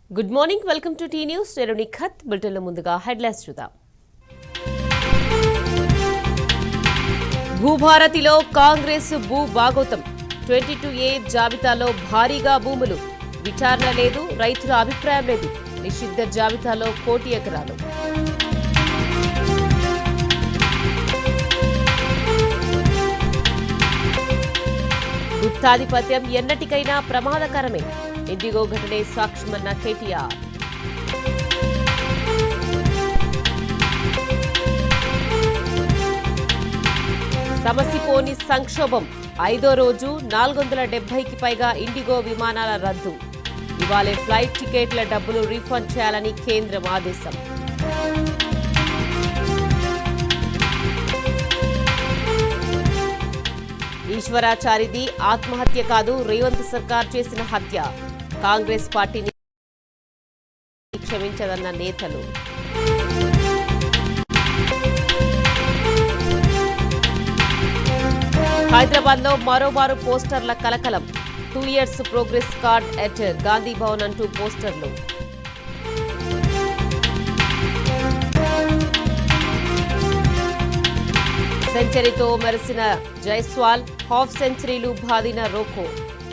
Good morning, welcome to T news. నేను నిఖత్. బులెటిన్లో ముందుగా హెడ్లైన్స్ చూద్దాం. భూభారతిలో కాంగ్రెస్ భూ భాగోతం. 22A జాబితాలో భారీగా భూములు. విచారణ లేదు, రైతుల అభిప్రాయం లేదు. నిషిద్ధ జాబితాలో 1 కోటి ఎకరాలు. గుత్తాధిపత్యం ఎన్నటికైనా ప్రమాదకరమే. ఇండిగో ఘటనే సాక్ష్యమన్న కేటీఆర్. సమసిపోని సంక్షోభం. 5వ రోజు 470కి పైగా ఇండిగో విమానాల రద్దు. ఇవాళే ఫ్లైట్ టికెట్ల డబ్బులు రీఫండ్ చేయాలని కేంద్రం ఆదేశం. ఈశ్వరాచారిది ఆత్మహత్య కాదు, రేవంత్ సర్కార్ చేసిన హత్య. కాంగ్రెస్ పార్టీని క్షమించదన్న నేతలు. హైదరాబాద్ లో మరోమారు పోస్టర్ల కలకలం. 2 years progress card at Gandhi Bhavan అంటూ పోస్టర్లు. సెంచరీతో మెరిసిన జైస్వాల్, హాఫ్ సెంచరీలు బాదిన రోకో.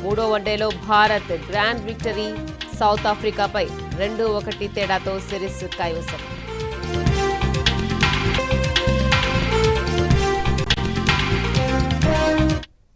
3వ వన్డేలో భారత్ గ్రాండ్ విక్టరీ. సౌత్ ఆఫ్రికాపై 2-1 తేడాతో సిరీస్ కైవసం.